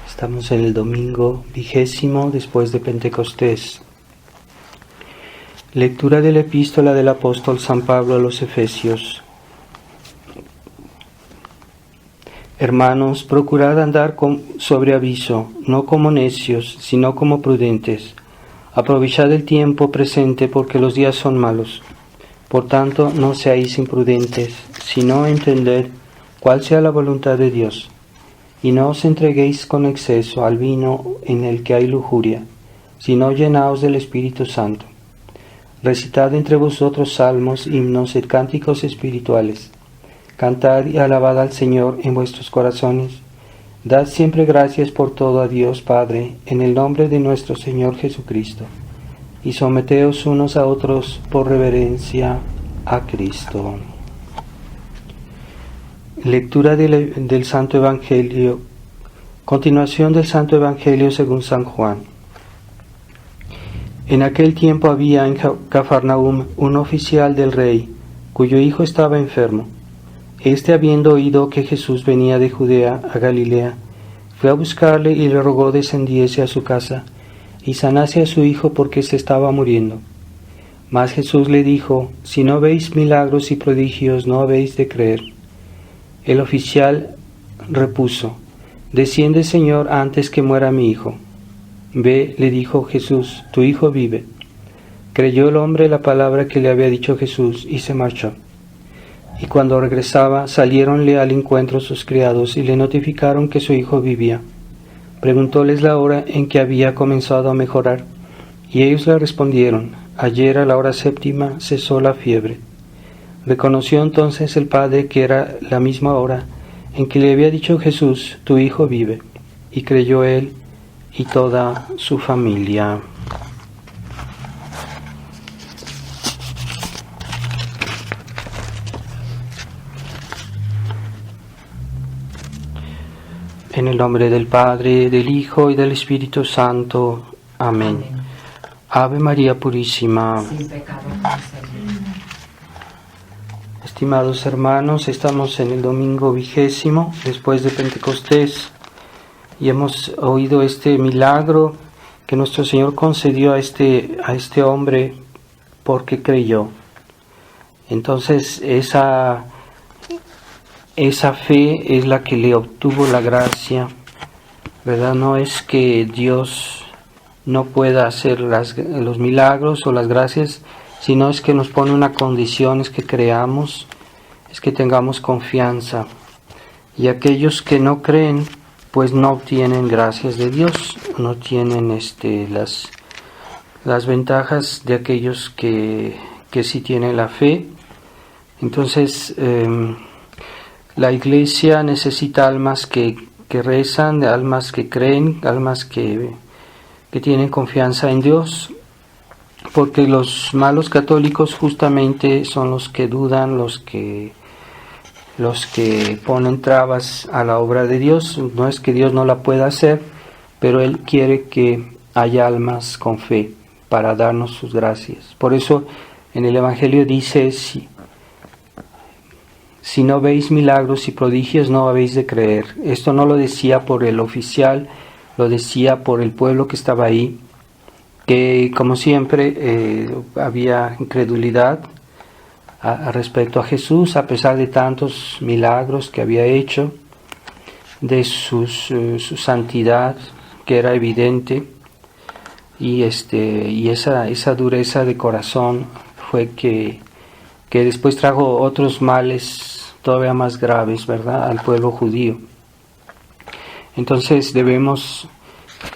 Estamos en el domingo 20 después de Pentecostés. Lectura de la epístola del apóstol San Pablo a los Efesios. Hermanos, procurad andar sobre aviso, no como necios, sino como prudentes. Aprovechad el tiempo presente porque los días son malos. Por tanto, no seáis imprudentes, sino entended cuál sea la voluntad de Dios. Y no os entreguéis con exceso al vino en el que hay lujuria, sino llenaos del Espíritu Santo. Recitad entre vosotros salmos, himnos y cánticos espirituales. Cantad y alabad al Señor en vuestros corazones. Dad siempre gracias por todo a Dios Padre, en el nombre de nuestro Señor Jesucristo. Y someteos unos a otros por reverencia a Cristo. Lectura del Santo Evangelio. Continuación del Santo Evangelio según San Juan. En aquel tiempo había en Cafarnaúm un oficial del rey, cuyo hijo estaba enfermo. Este, habiendo oído que Jesús venía de Judea a Galilea, fue a buscarle y le rogó descendiese a su casa y sanase a su hijo porque se estaba muriendo. Mas Jesús le dijo: si no veis milagros y prodigios, no habéis de creer. El oficial repuso: desciende, Señor, antes que muera mi hijo. Ve, le dijo Jesús, tu hijo vive. Creyó el hombre la palabra que le había dicho Jesús y se marchó. Y cuando regresaba, saliéronle al encuentro sus criados y le notificaron que su hijo vivía. Preguntóles la hora en que había comenzado a mejorar, y ellos le respondieron: ayer a la hora 7 cesó la fiebre. Reconoció entonces el padre que era la misma hora en que le había dicho Jesús: tu hijo vive, y creyó él y toda su familia. En el nombre del Padre, del Hijo y del Espíritu Santo. Amén. Ave María Purísima. Sin pecado concebida. Estimados hermanos, estamos en el domingo 20 después de Pentecostés y hemos oído este milagro que nuestro Señor concedió a este hombre porque creyó. Entonces esa fe es la que le obtuvo la gracia, ¿verdad? No es que Dios no pueda hacer los milagros o las gracias, sino es que nos pone una condición, es que creamos, es que tengamos confianza. Y aquellos que no creen, pues no obtienen gracias de Dios, no tienen las ventajas de aquellos que sí tienen la fe. Entonces, la Iglesia necesita almas que rezan, almas que creen, almas que tienen confianza en Dios, porque los malos católicos justamente son los que dudan, los que ponen trabas a la obra de Dios. No es que Dios no la pueda hacer, pero Él quiere que haya almas con fe para darnos sus gracias. Por eso en el Evangelio dice: si no veis milagros y prodigios, no habéis de creer. Esto no lo decía por el oficial, lo decía por el pueblo que estaba ahí, que como siempre había incredulidad respecto a Jesús, a pesar de tantos milagros que había hecho, de su santidad que era evidente, y esa dureza de corazón fue que después trajo otros males todavía más graves, ¿verdad?, al pueblo judío. Entonces debemos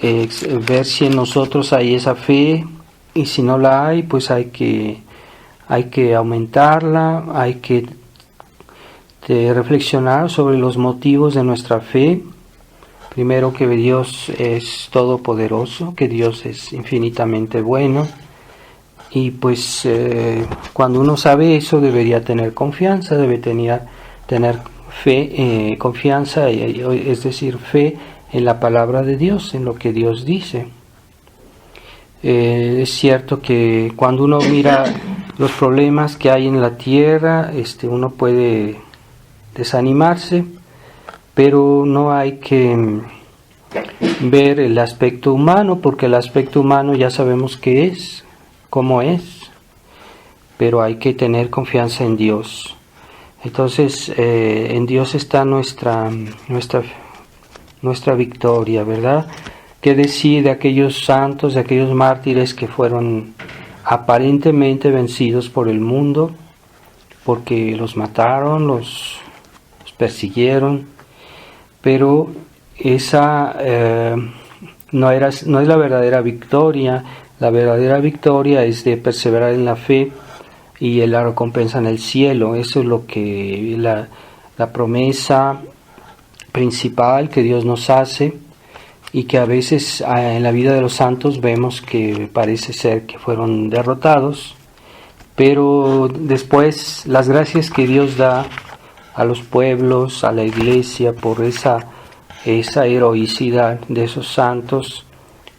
ver si en nosotros hay esa fe, y si no la hay, pues hay que aumentarla, hay que reflexionar sobre los motivos de nuestra fe. Primero, que Dios es todopoderoso, que Dios es infinitamente bueno, y pues cuando uno sabe eso debería tener confianza, debe tener fe, confianza, es decir, fe en la palabra de Dios, en lo que Dios dice. Es cierto que cuando uno mira los problemas que hay en la tierra, uno puede desanimarse, pero no hay que ver el aspecto humano, porque el aspecto humano ya sabemos qué es, cómo es, pero hay que tener confianza en Dios. Entonces, en Dios está nuestra victoria, ¿verdad? ¿Qué decir de aquellos santos, de aquellos mártires que fueron aparentemente vencidos por el mundo, porque los mataron, los persiguieron, pero esa no es la verdadera victoria. La verdadera victoria es de perseverar en la fe y la recompensa en el cielo. Eso es lo que la promesa principal que Dios nos hace, y que a veces en la vida de los santos vemos que parece ser que fueron derrotados, pero después las gracias que Dios da a los pueblos, a la iglesia, por esa heroicidad de esos santos,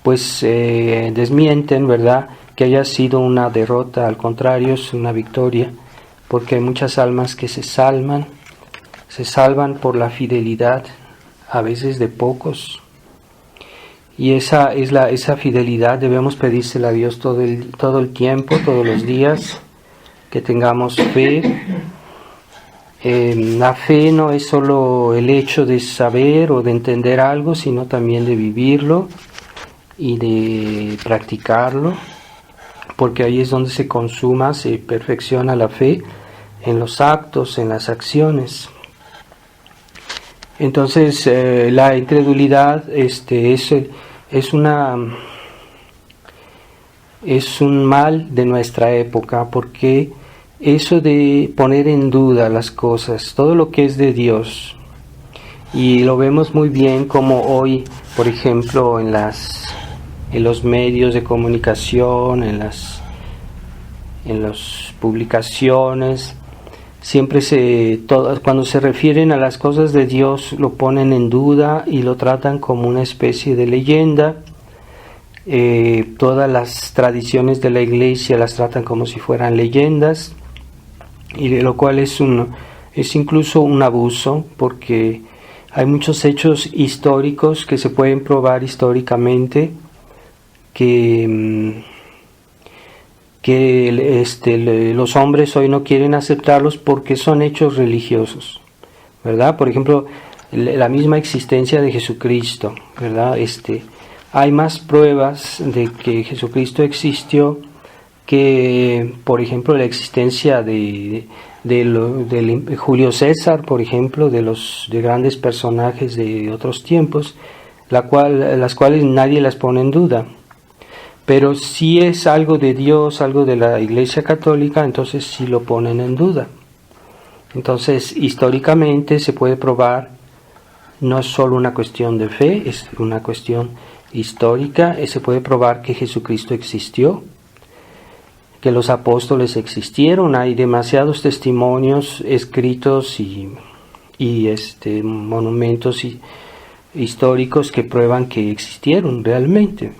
pues desmienten, ¿verdad?, que haya sido una derrota. Al contrario, es una victoria, porque hay muchas almas que se salvan por la fidelidad, a veces de pocos, y esa fidelidad debemos pedírsela a Dios todo el tiempo, todos los días, que tengamos fe. La fe no es solo el hecho de saber o de entender algo, sino también de vivirlo y de practicarlo, porque ahí es donde se consuma, se perfecciona la fe, en los actos, en las acciones. Entonces, la incredulidad es un mal de nuestra época, porque eso de poner en duda las cosas, todo lo que es de Dios, y lo vemos muy bien como hoy, por ejemplo, en los medios de comunicación, en las publicaciones, siempre cuando se refieren a las cosas de Dios lo ponen en duda y lo tratan como una especie de leyenda. Todas las tradiciones de la iglesia las tratan como si fueran leyendas, y de lo cual es incluso un abuso, porque hay muchos hechos históricos que se pueden probar históricamente que los hombres hoy no quieren aceptarlos porque son hechos religiosos, ¿verdad? Por ejemplo, la misma existencia de Jesucristo, ¿verdad? Hay más pruebas de que Jesucristo existió que, por ejemplo, la existencia de Julio César, por ejemplo, de grandes personajes de otros tiempos, las cuales nadie las pone en duda. Pero si es algo de Dios, algo de la Iglesia Católica, entonces sí lo ponen en duda. Entonces, históricamente se puede probar, no es solo una cuestión de fe, es una cuestión histórica, se puede probar que Jesucristo existió, que los apóstoles existieron. Hay demasiados testimonios escritos y monumentos históricos que prueban que existieron realmente.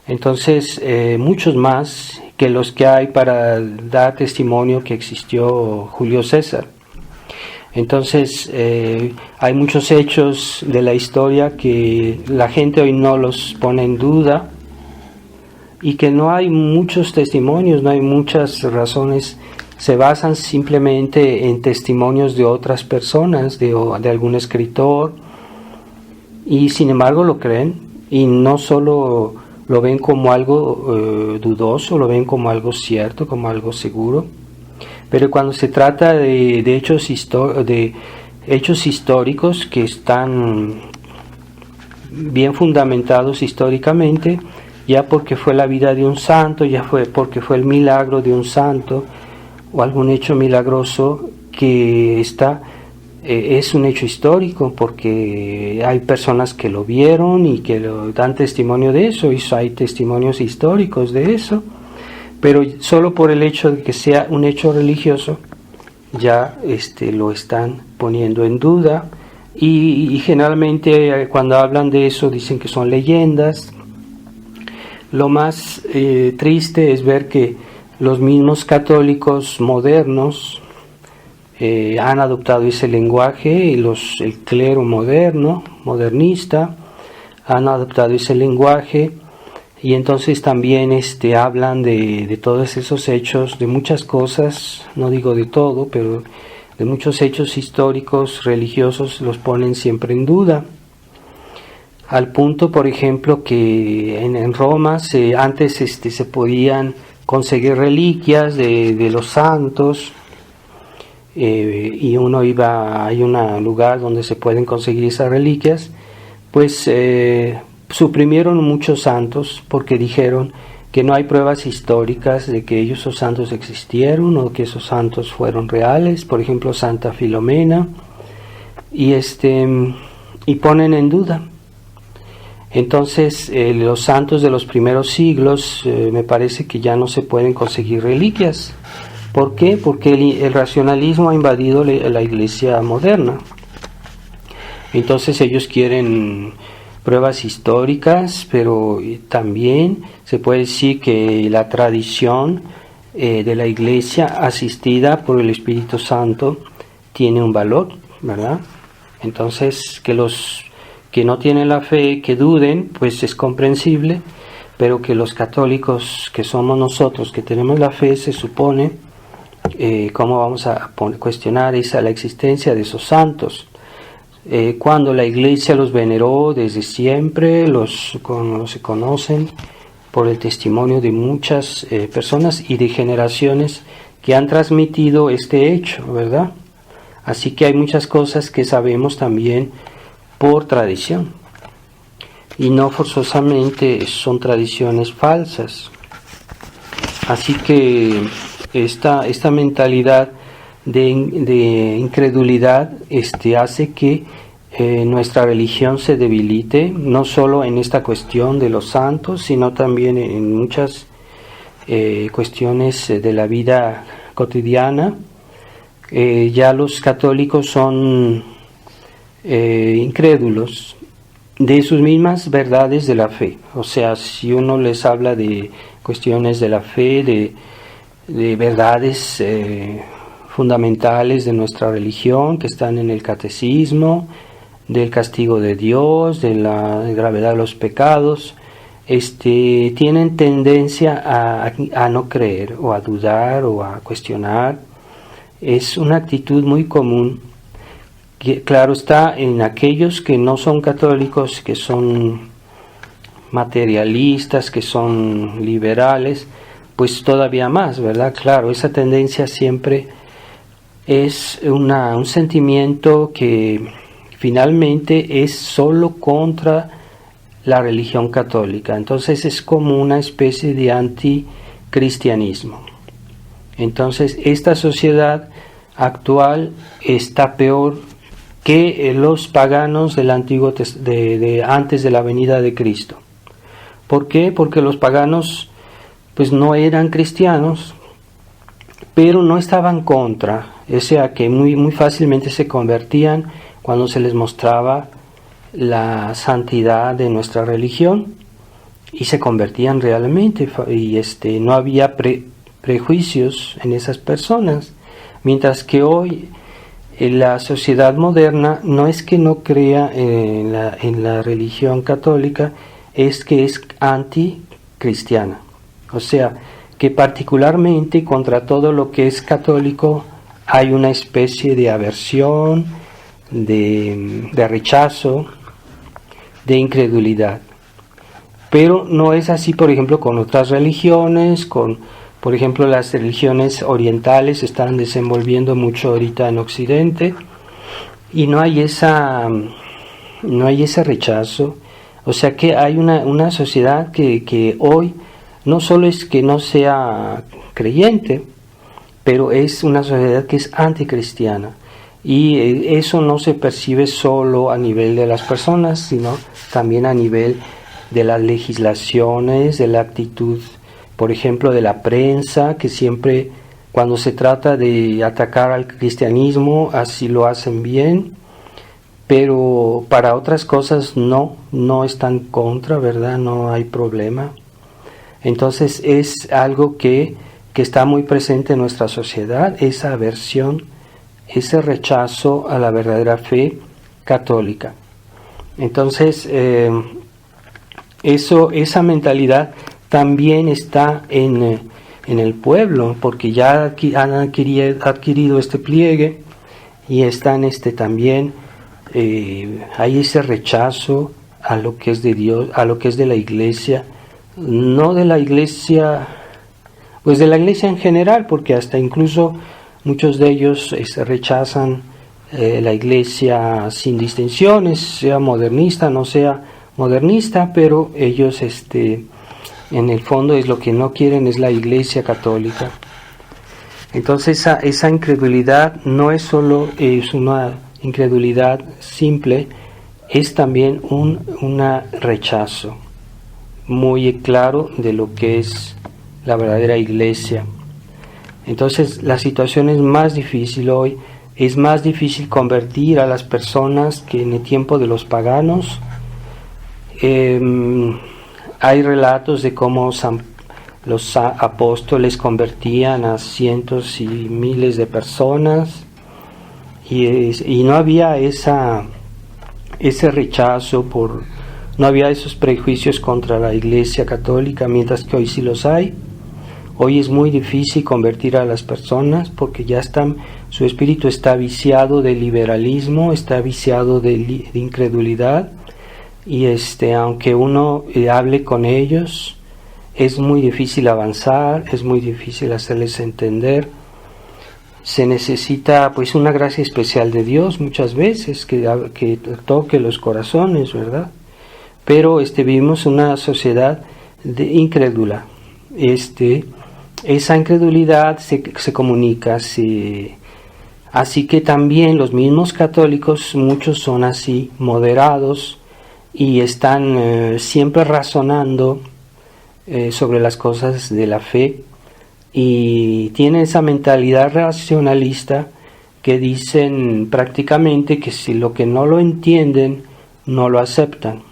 Entonces, muchos más que los que hay para dar testimonio que existió Julio César. Entonces, hay muchos hechos de la historia que la gente hoy no los pone en duda, y que no hay muchos testimonios, no hay muchas razones, se basan simplemente en testimonios de otras personas, de algún escritor, y sin embargo lo creen, y no solo lo ven como algo dudoso, lo ven como algo cierto, como algo seguro. Pero cuando se trata de hechos históricos que están bien fundamentados históricamente, ya porque fue la vida de un santo, ya fue porque fue el milagro de un santo o algún hecho milagroso que es un hecho histórico, porque hay personas que lo vieron y que dan testimonio de eso, y hay testimonios históricos de eso, pero solo por el hecho de que sea un hecho religioso ya lo están poniendo en duda, y generalmente cuando hablan de eso dicen que son leyendas. Lo más triste es ver que los mismos católicos modernos han adoptado ese lenguaje, y el clero modernista han adoptado ese lenguaje y entonces también hablan de todos esos hechos, de muchas cosas, no digo de todo, pero de muchos hechos históricos, religiosos, los ponen siempre en duda. Al punto, por ejemplo, que en Roma antes se podían conseguir reliquias de los santos, y uno iba, hay un lugar donde se pueden conseguir esas reliquias, pues suprimieron muchos santos porque dijeron que no hay pruebas históricas de que esos santos existieron o que esos santos fueron reales, por ejemplo Santa Filomena, y ponen en duda. Entonces los santos de los primeros siglos me parece que ya no se pueden conseguir reliquias. ¿Por qué? Porque el racionalismo ha invadido la iglesia moderna. Entonces ellos quieren pruebas históricas, pero también se puede decir que la tradición de la iglesia asistida por el Espíritu Santo tiene un valor, ¿verdad? Entonces que los que no tienen la fe, que duden, pues es comprensible, pero que los católicos que somos nosotros, que tenemos la fe, se supone, ¿cómo vamos a cuestionar la existencia de esos santos? Cuando la iglesia los veneró desde siempre, se conocen por el testimonio de muchas personas y de generaciones que han transmitido este hecho, ¿verdad? Así que hay muchas cosas que sabemos también por tradición y no forzosamente son tradiciones falsas. Así que esta mentalidad de incredulidad hace que nuestra religión se debilite, no solo en esta cuestión de los santos, sino también en muchas cuestiones de la vida cotidiana. Ya los católicos son incrédulos de sus mismas verdades de la fe. O sea, si uno les habla de cuestiones de la fe, de verdades fundamentales de nuestra religión que están en el catecismo, del castigo de Dios, de la gravedad de los pecados, tienen tendencia a no creer o a dudar o a cuestionar. Es una actitud muy común, que, claro está, en aquellos que no son católicos, que son materialistas, que son liberales, pues todavía más, ¿verdad? Claro, esa tendencia siempre es un sentimiento que finalmente es solo contra la religión católica. Entonces es como una especie de anticristianismo. Entonces esta sociedad actual está peor que los paganos del antiguo antes de la venida de Cristo. ¿Por qué? Porque los paganos pues no eran cristianos, pero no estaban contra, o sea que muy, muy fácilmente se convertían cuando se les mostraba la santidad de nuestra religión y se convertían realmente, y no había prejuicios en esas personas, mientras que hoy en la sociedad moderna no es que no crea en la religión católica, es que es anticristiana, o sea que particularmente contra todo lo que es católico hay una especie de aversión, de rechazo, de incredulidad. Pero no es así, por ejemplo, con otras religiones, por ejemplo, las religiones orientales se están desenvolviendo mucho ahorita en Occidente y no hay ese rechazo. O sea que hay una sociedad que hoy no solo es que no sea creyente, pero es una sociedad que es anticristiana. Y eso no se percibe solo a nivel de las personas, sino también a nivel de las legislaciones, de la actitud, por ejemplo, de la prensa, que siempre cuando se trata de atacar al cristianismo, así lo hacen bien, pero para otras cosas no están contra, ¿verdad? No hay problema. Entonces es algo que está muy presente en nuestra sociedad, esa aversión, ese rechazo a la verdadera fe católica. Entonces esa mentalidad también está en el pueblo, porque ya han adquirido este pliegue y están también, hay ese rechazo a lo que es de Dios, a lo que es de la iglesia, no de la iglesia, pues de la iglesia en general, porque hasta incluso muchos de ellos rechazan la iglesia sin distinciones, sea modernista, no sea modernista, pero ellos en el fondo es lo que no quieren es la iglesia católica. Entonces esa incredulidad no es solo una incredulidad simple, es también un rechazo muy claro de lo que es la verdadera iglesia. Entonces la situación es más difícil hoy, es más difícil convertir a las personas que en el tiempo de los paganos. Hay relatos de cómo los apóstoles convertían a cientos y miles de personas y no había ese rechazo, no había esos prejuicios contra la iglesia católica, mientras que hoy sí los hay. Hoy es muy difícil convertir a las personas porque ya su espíritu está viciado de liberalismo, está viciado de incredulidad, y aunque uno hable con ellos, es muy difícil avanzar, es muy difícil hacerles entender. Se necesita pues una gracia especial de Dios muchas veces que toque los corazones, ¿verdad? Pero vivimos una sociedad incrédula. Esa incredulidad se comunica, así que también los mismos católicos, muchos son así, moderados, y están siempre razonando sobre las cosas de la fe, y tienen esa mentalidad racionalista que dicen prácticamente que si lo que no lo entienden, no lo aceptan.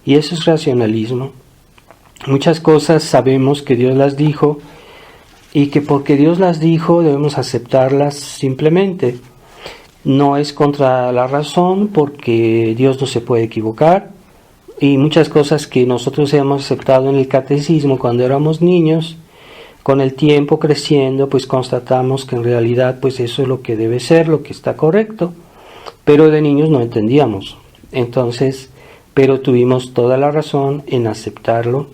Y eso es racionalismo. Muchas cosas sabemos que Dios las dijo, y que porque Dios las dijo debemos aceptarlas simplemente. No es contra la razón, porque Dios no se puede equivocar, y muchas cosas que nosotros hemos aceptado en el catecismo cuando éramos niños, con el tiempo creciendo, pues constatamos que en realidad pues eso es lo que debe ser, lo que está correcto, pero de niños no entendíamos. Entonces, pero tuvimos toda la razón en aceptarlo,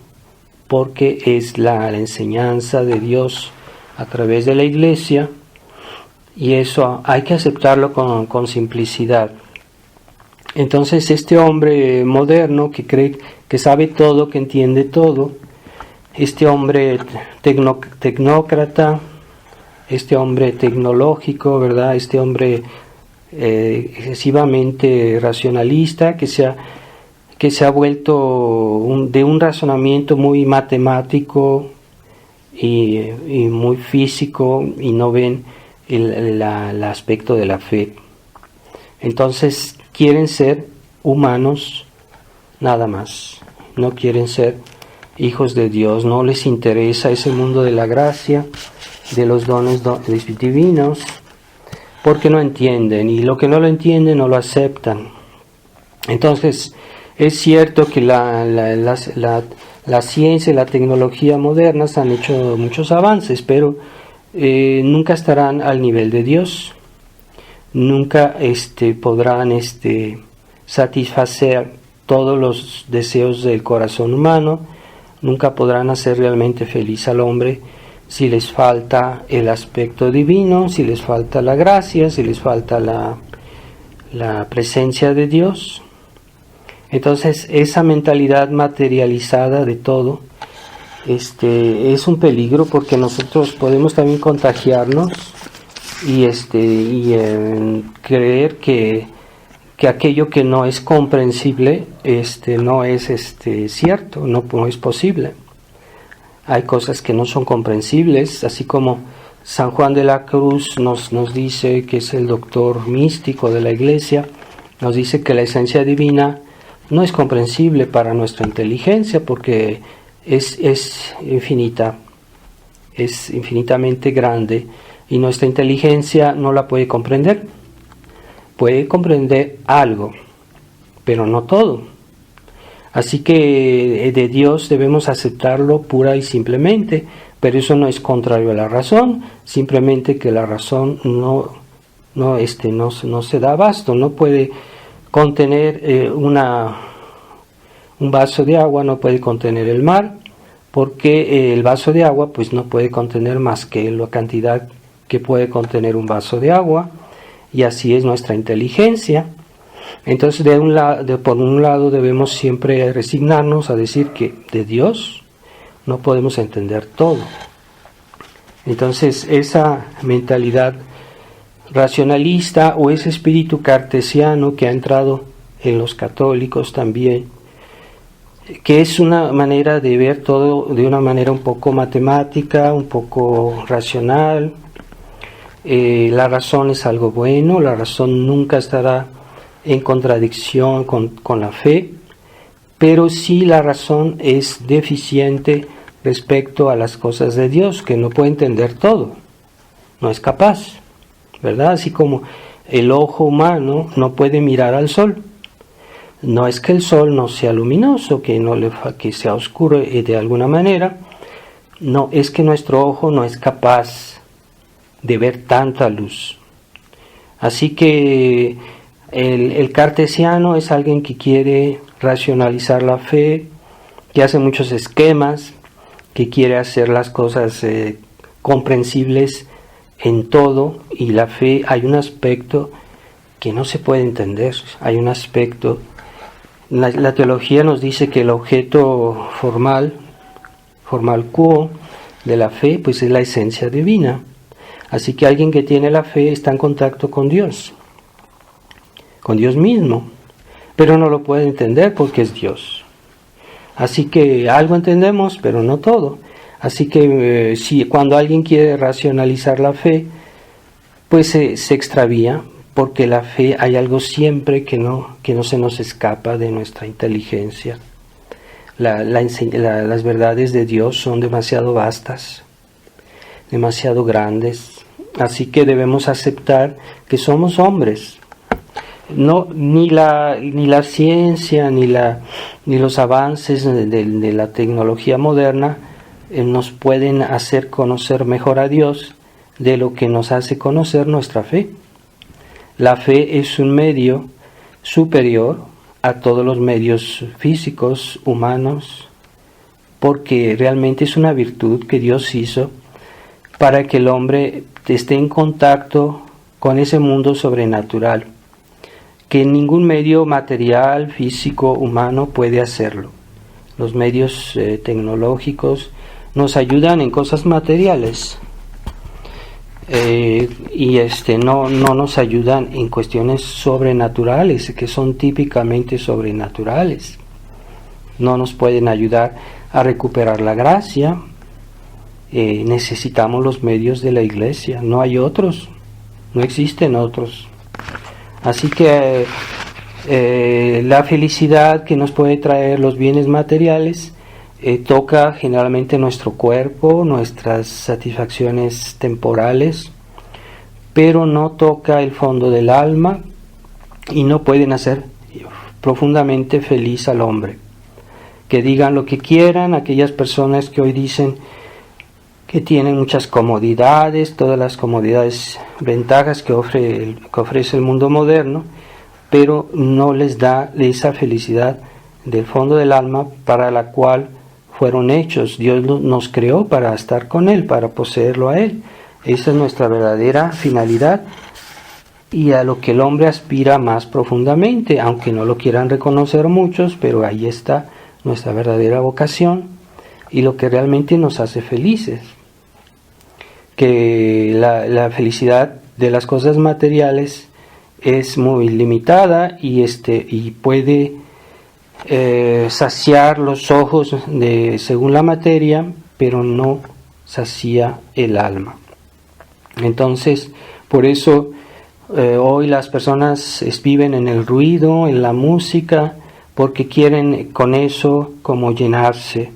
porque es la enseñanza de Dios a través de la iglesia, y eso hay que aceptarlo con simplicidad. Entonces este hombre moderno que cree que sabe todo, que entiende todo, este hombre tecnócrata, este hombre tecnológico, ¿verdad? Este hombre excesivamente racionalista, que se ha vuelto de un razonamiento muy matemático y muy físico, y no ven el aspecto de la fe. Entonces quieren ser humanos nada más, no quieren ser hijos de Dios, no les interesa ese mundo de la gracia, de los dones divinos, porque no entienden, y lo que no lo entienden no lo aceptan. Entonces es cierto que la ciencia y la tecnología modernas han hecho muchos avances, pero nunca estarán al nivel de Dios, nunca podrán satisfacer todos los deseos del corazón humano, nunca podrán hacer realmente feliz al hombre si les falta el aspecto divino, si les falta la gracia, si les falta la presencia de Dios. Entonces esa mentalidad materializada de todo es un peligro, porque nosotros podemos también contagiarnos y creer que aquello que no es comprensible no es cierto, no es posible. Hay cosas que no son comprensibles, así como San Juan de la Cruz nos dice, que es el doctor místico de la Iglesia, nos dice que la esencia divina no es comprensible para nuestra inteligencia, porque es infinita, es infinitamente grande, y nuestra inteligencia no la puede comprender. Puede comprender algo, pero no todo. Así que de Dios debemos aceptarlo pura y simplemente, pero eso no es contrario a la razón, simplemente que la razón no se da abasto, no puede contener un vaso de agua, no puede contener el mar, porque el vaso de agua pues no puede contener más que la cantidad que puede contener un vaso de agua, y así es nuestra inteligencia. Entonces por un lado debemos siempre resignarnos a decir que de Dios no podemos entender todo. Entonces esa mentalidad racionalista o ese espíritu cartesiano que ha entrado en los católicos también, que es una manera de ver todo de una manera un poco matemática, un poco racional. La razón es algo bueno, la razón nunca estará en contradicción con la fe, pero sí la razón es deficiente respecto a las cosas de Dios, que no puede entender todo, no es capaz, ¿verdad? Así como el ojo humano no puede mirar al sol. No es que el sol no sea luminoso, que sea oscuro de alguna manera, no, es que nuestro ojo no es capaz de ver tanta luz. Así que el cartesiano es alguien que quiere racionalizar la fe, que hace muchos esquemas, que quiere hacer las cosas comprensibles en todo, y la fe hay un aspecto que no se puede entender, hay un aspecto. La teología nos dice que el objeto formal quo de la fe, pues es la esencia divina. Así que alguien que tiene la fe está en contacto con Dios mismo, pero no lo puede entender porque es Dios. Así que algo entendemos, pero no todo. Así que si cuando alguien quiere racionalizar la fe, pues se extravía, porque la fe hay algo siempre que no se nos escapa de nuestra inteligencia. Las verdades de Dios son demasiado vastas, demasiado grandes, así que debemos aceptar que somos hombres. Ni la ciencia ni los avances de la tecnología moderna nos pueden hacer conocer mejor a Dios de lo que nos hace conocer nuestra fe. La fe es un medio superior a todos los medios físicos, humanos, porque realmente es una virtud que Dios hizo para que el hombre esté en contacto con ese mundo sobrenatural, que ningún medio material, físico, humano puede hacerlo. Los medios tecnológicos nos ayudan en cosas materiales, y no nos ayudan en cuestiones sobrenaturales, que son típicamente sobrenaturales. No nos pueden ayudar a recuperar la gracia. Necesitamos los medios de la iglesia, no hay otros, no existen otros. Así que la felicidad que nos puede traer los bienes materiales toca generalmente nuestro cuerpo, nuestras satisfacciones temporales, pero no toca el fondo del alma y no pueden hacer profundamente feliz al hombre. Que digan lo que quieran aquellas personas que hoy dicen que tienen muchas comodidades, todas las comodidades, ventajas que ofrece el mundo moderno, pero no les da esa felicidad del fondo del alma para la cual fueron hechos. Dios nos creó para estar con Él, para poseerlo a Él. Esa es nuestra verdadera finalidad y a lo que el hombre aspira más profundamente, aunque no lo quieran reconocer muchos, pero ahí está nuestra verdadera vocación y lo que realmente nos hace felices. Que la felicidad de las cosas materiales es muy limitada y puede saciar los ojos según la materia, pero no sacía el alma. Entonces, por eso hoy las personas viven en el ruido, en la música, porque quieren con eso como llenarse,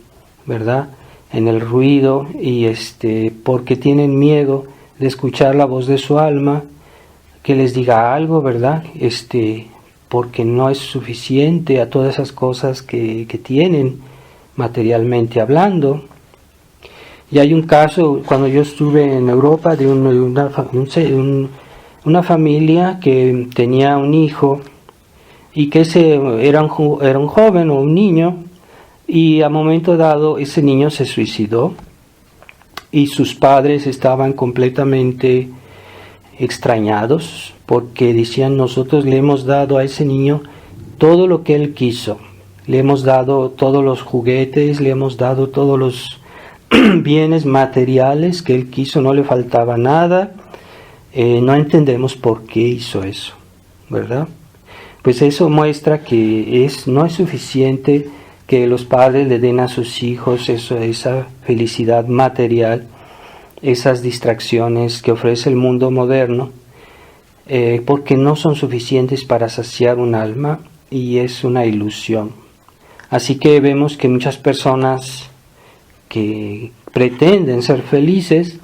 ¿verdad? En el ruido y porque tienen miedo de escuchar la voz de su alma que les diga algo, ¿verdad? porque no es suficiente a todas esas cosas que tienen materialmente hablando. Y hay un caso, cuando yo estuve en Europa, de una familia que tenía un hijo y que era un joven o un niño, y a momento dado ese niño se suicidó y sus padres estaban completamente extrañados porque decían: nosotros le hemos dado a ese niño todo lo que él quiso, le hemos dado todos los juguetes, le hemos dado todos los bienes materiales que él quiso, no le faltaba nada, no entendemos por qué hizo eso, ¿verdad? Pues eso muestra que no es suficiente que los padres le den a sus hijos esa felicidad material, esas distracciones que ofrece el mundo moderno, porque no son suficientes para saciar un alma y es una ilusión. Así que vemos que muchas personas que pretenden ser felices,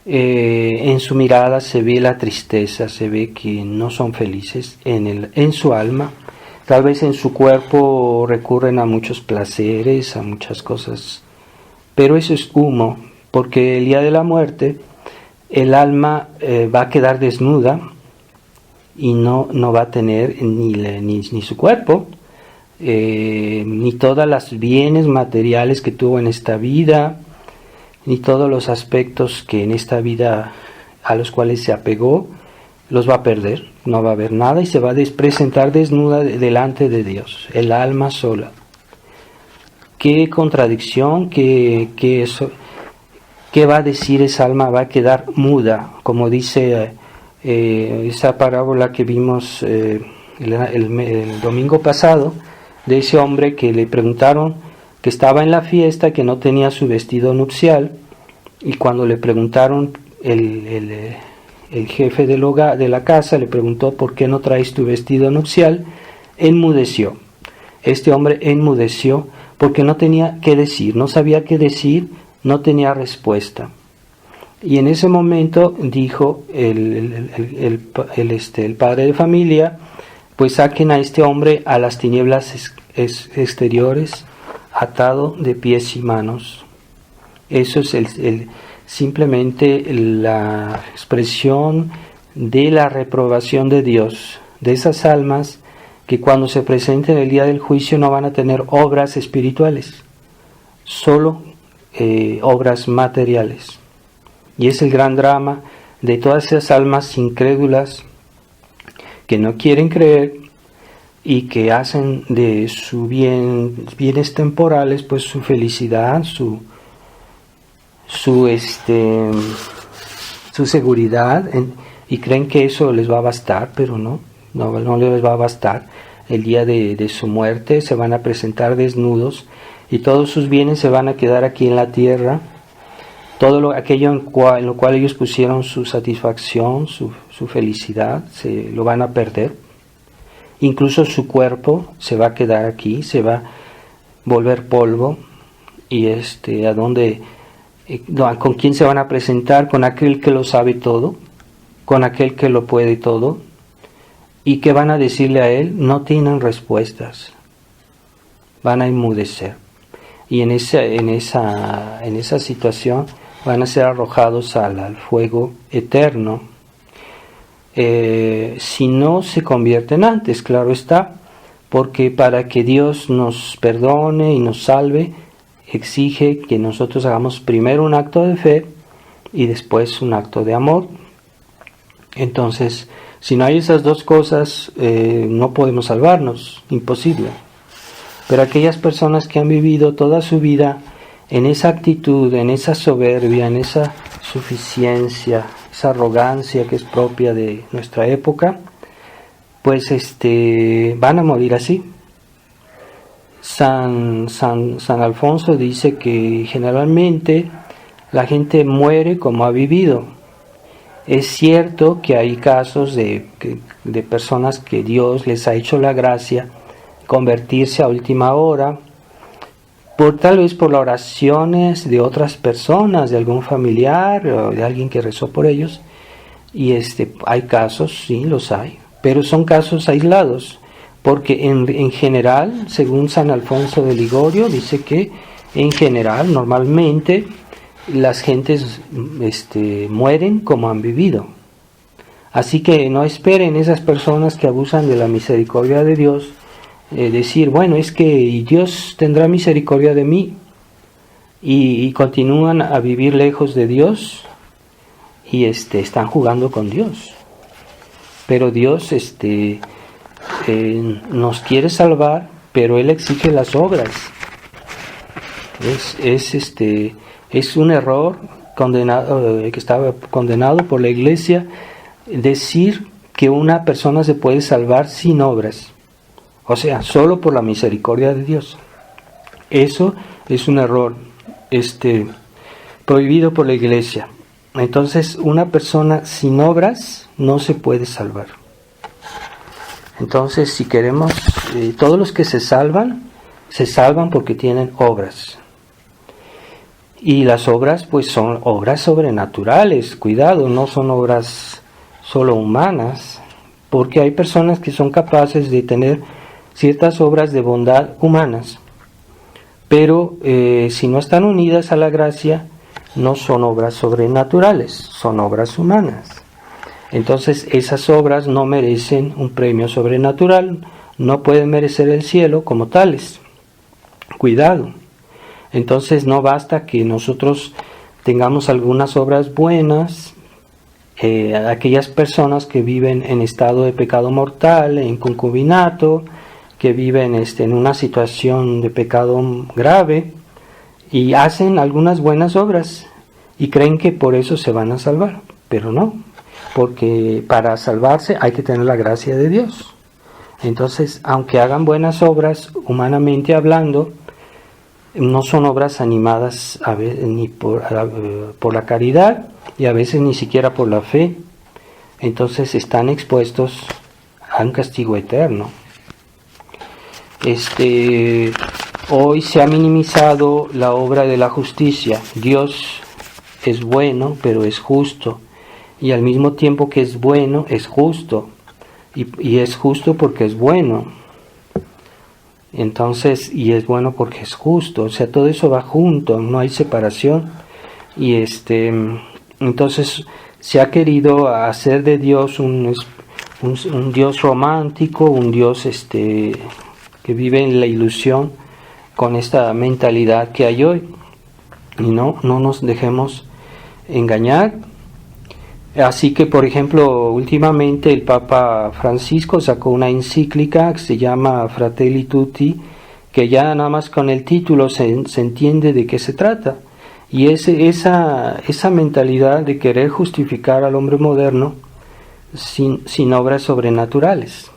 en su mirada se ve la tristeza, se ve que no son felices en su alma. Tal vez en su cuerpo recurren a muchos placeres, a muchas cosas, pero eso es humo, porque el día de la muerte el alma va a quedar desnuda y no va a tener ni su cuerpo, ni todos los bienes materiales que tuvo en esta vida, ni todos los aspectos que en esta vida a los cuales se apegó, los va a perder, no va a haber nada y se va a presentar desnuda delante de Dios, el alma sola. Qué contradicción, qué va a decir esa alma, va a quedar muda, como dice esa parábola que vimos el domingo pasado, de ese hombre que le preguntaron, que estaba en la fiesta, que no tenía su vestido nupcial, y cuando le preguntaron, el jefe del hogar, de la casa, le preguntó: ¿por qué no traes tu vestido nupcial? Enmudeció. Este hombre enmudeció porque no tenía qué decir, no sabía qué decir, no tenía respuesta. Y en ese momento dijo el padre de familia: pues saquen a este hombre a las tinieblas exteriores, atado de pies y manos. Eso es simplemente la expresión de la reprobación de Dios, de esas almas que cuando se presenten el día del juicio no van a tener obras espirituales, solo obras materiales. Y es el gran drama de todas esas almas incrédulas que no quieren creer y que hacen de sus bienes temporales pues su felicidad, su seguridad, y creen que eso les va a bastar, pero no les va a bastar. El día de su muerte se van a presentar desnudos y todos sus bienes se van a quedar aquí en la tierra. Todo aquello en lo cual ellos pusieron su satisfacción, su felicidad, se lo van a perder. Incluso su cuerpo se va a quedar aquí, se va a volver polvo. Y ¿a dónde? ¿Con quién se van a presentar? Con aquel que lo sabe todo, con aquel que lo puede todo. ¿Y qué van a decirle a él? No tienen respuestas, van a enmudecer. Y en esa situación van a ser arrojados al fuego eterno, si no se convierten antes, claro está, porque para que Dios nos perdone y nos salve, exige que nosotros hagamos primero un acto de fe y después un acto de amor. Entonces, si no hay esas dos cosas, no podemos salvarnos, imposible. Pero aquellas personas que han vivido toda su vida en esa actitud, en esa soberbia, en esa suficiencia, esa arrogancia que es propia de nuestra época, pues van a morir así. San Alfonso dice que generalmente la gente muere como ha vivido. Es cierto que hay casos de personas que Dios les ha hecho la gracia convertirse a última hora, tal vez por las oraciones de otras personas, de algún familiar o de alguien que rezó por ellos, y hay casos, sí, los hay, pero son casos aislados, porque en general, según San Alfonso de Ligorio, dice que en general, normalmente, las gentes mueren como han vivido. Así que no esperen esas personas que abusan de la misericordia de Dios, decir, bueno, es que Dios tendrá misericordia de mí, y continúan a vivir lejos de Dios, y están jugando con Dios. Pero Dios nos quiere salvar, pero Él exige las obras. Es un error condenado, que estaba condenado por la Iglesia, decir que una persona se puede salvar sin obras, o sea, solo por la misericordia de Dios. Eso es un error prohibido por la Iglesia. Entonces, una persona sin obras no se puede salvar. Entonces, si queremos, todos los que se salvan porque tienen obras. Y las obras, pues, son obras sobrenaturales. Cuidado, no son obras solo humanas, porque hay personas que son capaces de tener ciertas obras de bondad humanas, pero si no están unidas a la gracia, no son obras sobrenaturales, son obras humanas. Entonces esas obras no merecen un premio sobrenatural, no pueden merecer el cielo como tales. Cuidado. Entonces no basta que nosotros tengamos algunas obras buenas. Aquellas personas que viven en estado de pecado mortal, en concubinato, que viven en una situación de pecado grave y hacen algunas buenas obras y creen que por eso se van a salvar, pero no, porque para salvarse hay que tener la gracia de Dios. Entonces, aunque hagan buenas obras, humanamente hablando, no son obras animadas a veces, ni por la caridad, y a veces ni siquiera por la fe. Entonces están expuestos a un castigo eterno. Hoy se ha minimizado la obra de la justicia. Dios es bueno, pero es justo, y al mismo tiempo que es bueno, es justo, y es justo porque es bueno. Entonces, y es bueno porque es justo, o sea, todo eso va junto, no hay separación. Y entonces se ha querido hacer de Dios un Dios romántico, un Dios que vive en la ilusión con esta mentalidad que hay hoy. Y no nos dejemos engañar. Así que, por ejemplo, últimamente el Papa Francisco sacó una encíclica que se llama Fratelli Tutti, que ya nada más con el título se entiende de qué se trata. Y esa mentalidad de querer justificar al hombre moderno sin obras sobrenaturales.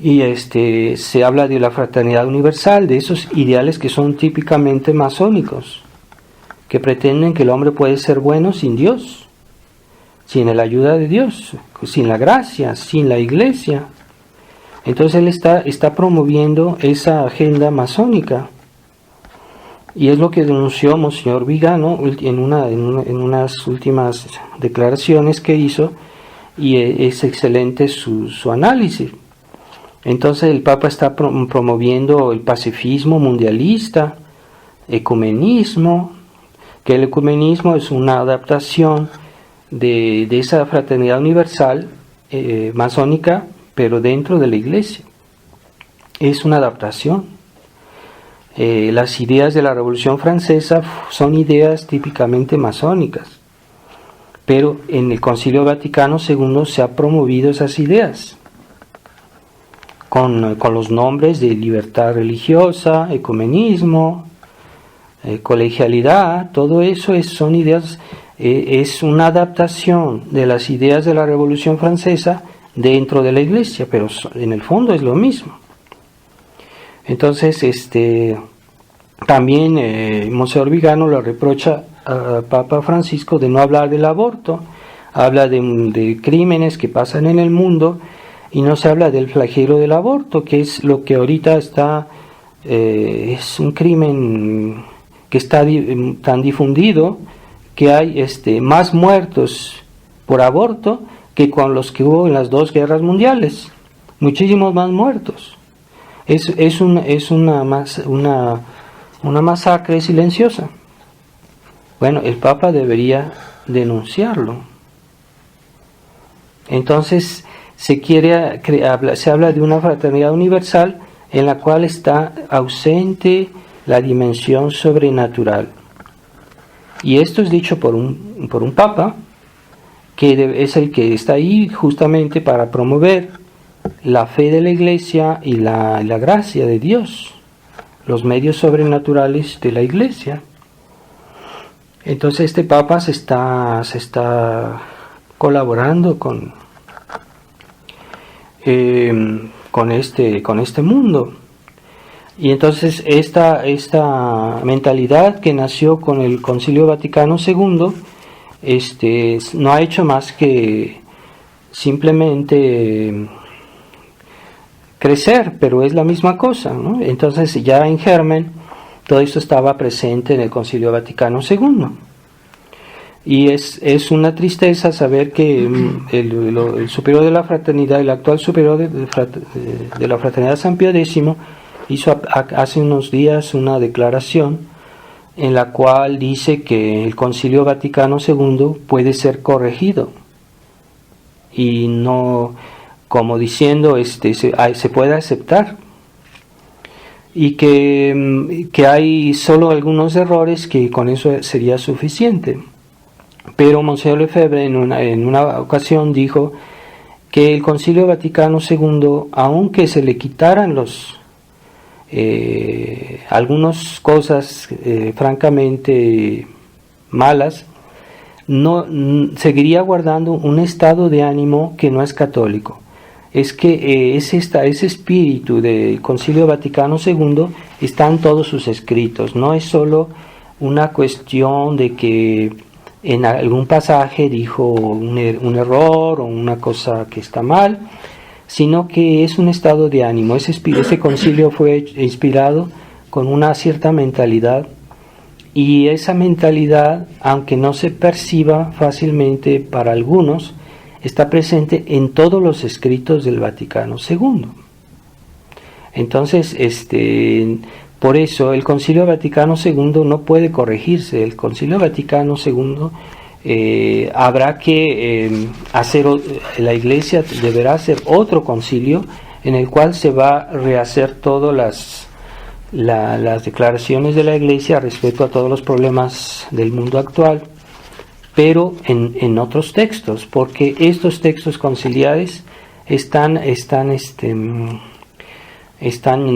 Y se habla de la fraternidad universal, de esos ideales que son típicamente masónicos, que pretenden que el hombre puede ser bueno sin Dios, sin la ayuda de Dios, sin la gracia, sin la Iglesia. Entonces él está promoviendo esa agenda masónica. Y es lo que denunció Monseñor Vigano en unas últimas declaraciones que hizo, y es excelente su análisis. Entonces el Papa está promoviendo el pacifismo mundialista, ecumenismo, que el ecumenismo es una adaptación de esa fraternidad universal masónica, pero dentro de la Iglesia. Es una adaptación. Las ideas de la Revolución Francesa son ideas típicamente masónicas, pero en el Concilio Vaticano II se ha promovido esas ideas con los nombres de libertad religiosa, ecumenismo, colegialidad. Todo eso son ideas, es una adaptación de las ideas de la Revolución Francesa dentro de la Iglesia, pero en el fondo es lo mismo. Entonces, también Monseñor Vigano le reprocha al Papa Francisco de no hablar del aborto. Habla de crímenes que pasan en el mundo y no se habla del flagelo del aborto, que es lo que ahorita está, es un crimen que está tan difundido, que hay más muertos por aborto que con los que hubo en las 2 guerras mundiales, muchísimos más muertos. Es una masacre silenciosa. Bueno, el Papa debería denunciarlo. Entonces se habla de una fraternidad universal en la cual está ausente la dimensión sobrenatural. Y esto es dicho por un Papa, que es el que está ahí justamente para promover la fe de la Iglesia y la gracia de Dios, los medios sobrenaturales de la Iglesia. Entonces este Papa se está colaborando con este mundo. Y entonces esta mentalidad que nació con el Concilio Vaticano II no ha hecho más que simplemente crecer, pero es la misma cosa, ¿no? Entonces ya en germen todo esto estaba presente en el Concilio Vaticano II. Y es una tristeza saber que el superior de la fraternidad, el actual superior de la fraternidad, San Pío X, hizo hace unos días una declaración en la cual dice que el Concilio Vaticano II puede ser corregido y no, como diciendo, se puede aceptar, y que hay solo algunos errores que con eso sería suficiente. Pero Monseñor Lefebvre en una ocasión dijo que el Concilio Vaticano II, aunque se le quitaran algunas cosas francamente malas, no seguiría guardando un estado de ánimo que no es católico. Es que ese espíritu del Concilio Vaticano II está en todos sus escritos. No es solo una cuestión de que en algún pasaje dijo un error o una cosa que está mal, sino que es un estado de ánimo. Ese concilio fue inspirado con una cierta mentalidad, y esa mentalidad, aunque no se perciba fácilmente para algunos, está presente en todos los escritos del Vaticano II. Entonces, por eso el Concilio Vaticano II no puede corregirse. El Concilio Vaticano II habrá que la Iglesia deberá hacer otro concilio en el cual se va a rehacer todas las declaraciones de la Iglesia respecto a todos los problemas del mundo actual, pero en otros textos, porque estos textos conciliares están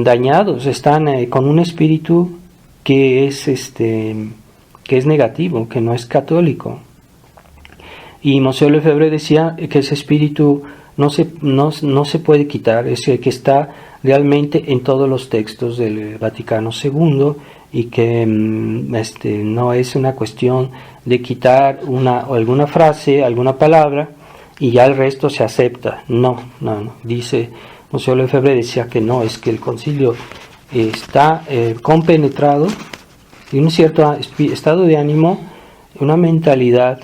dañados, están con un espíritu que es negativo, que no es católico. Y Monseñor Lefebvre decía que ese espíritu no se puede quitar, es el que está realmente en todos los textos del Vaticano II, y que no es una cuestión de quitar alguna frase, alguna palabra, y ya el resto se acepta. No. Dice Monseñor Lefebvre, decía que no, es que el concilio está compenetrado de un cierto estado de ánimo, una mentalidad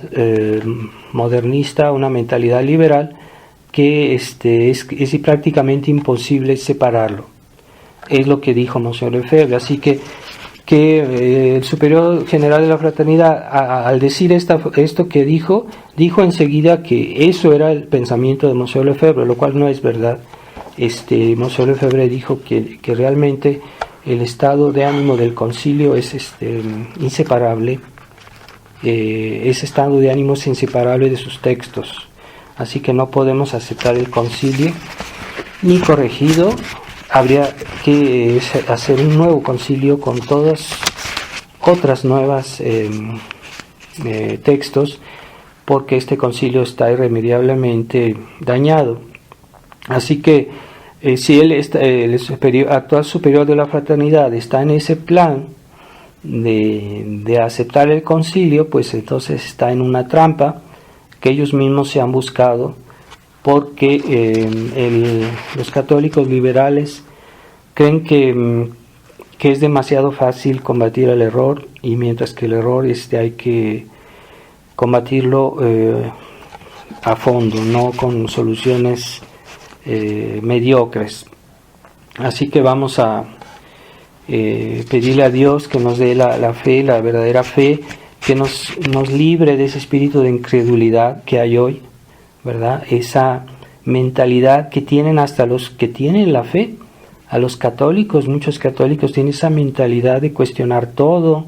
modernista, una mentalidad liberal, que es prácticamente imposible separarlo. Es lo que dijo Monseñor Lefebvre. Así que el superior general de la fraternidad, al decir esto que dijo enseguida que eso era el pensamiento de Monseñor Lefebvre, lo cual no es verdad. Monseñor Lefebvre dijo que realmente el estado de ánimo del concilio es inseparable. Ese estado de ánimo es inseparable de sus textos. Así que no podemos aceptar el concilio ni corregido. Habría que hacer un nuevo concilio con todas otras nuevas textos, porque este concilio está irremediablemente dañado. Así que si el actual superior de la fraternidad está en ese plan de aceptar el concilio, pues entonces está en una trampa que ellos mismos se han buscado, porque los católicos liberales creen que es demasiado fácil combatir el error, y mientras que el error hay que combatirlo a fondo, no con soluciones mediocres. Así que vamos a pedirle a Dios que nos dé la fe, la verdadera fe, que nos libre de ese espíritu de incredulidad que hay hoy, ¿verdad? Esa mentalidad que tienen hasta los que tienen la fe. A los católicos, muchos católicos tienen esa mentalidad de cuestionar todo,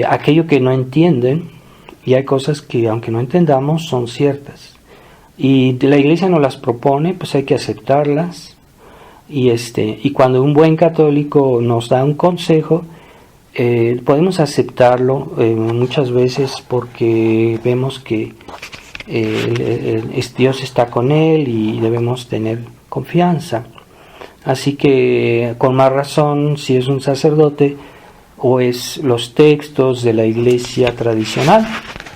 aquello que no entienden, y hay cosas que aunque no entendamos son ciertas. Y la Iglesia nos las propone, pues hay que aceptarlas. Y cuando un buen católico nos da un consejo, podemos aceptarlo muchas veces porque vemos que Dios está con él y debemos tener confianza. Así que con más razón si es un sacerdote o es los textos de la Iglesia tradicional,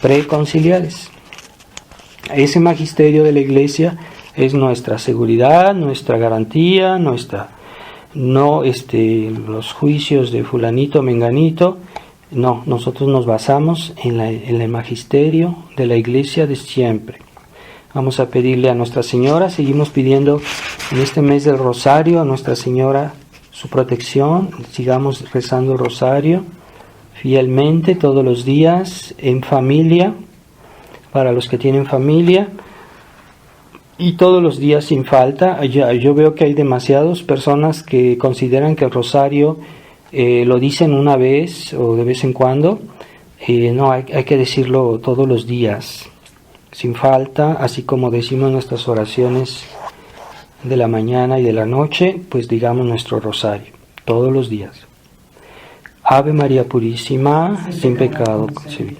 preconciliares. Ese magisterio de la Iglesia es nuestra seguridad, nuestra garantía, no los juicios de fulanito, menganito. No, nosotros nos basamos en el magisterio de la Iglesia de siempre. Vamos a pedirle a Nuestra Señora, seguimos pidiendo en este mes del Rosario a Nuestra Señora su protección, sigamos rezando el Rosario fielmente todos los días, en familia, para los que tienen familia, y todos los días sin falta. Yo veo que hay demasiadas personas que consideran que el Rosario lo dicen una vez o de vez en cuando. No, hay que decirlo todos los días, sin falta, así como decimos nuestras oraciones de la mañana y de la noche, pues digamos nuestro rosario, todos los días. Ave María Purísima, sin pecado concebida.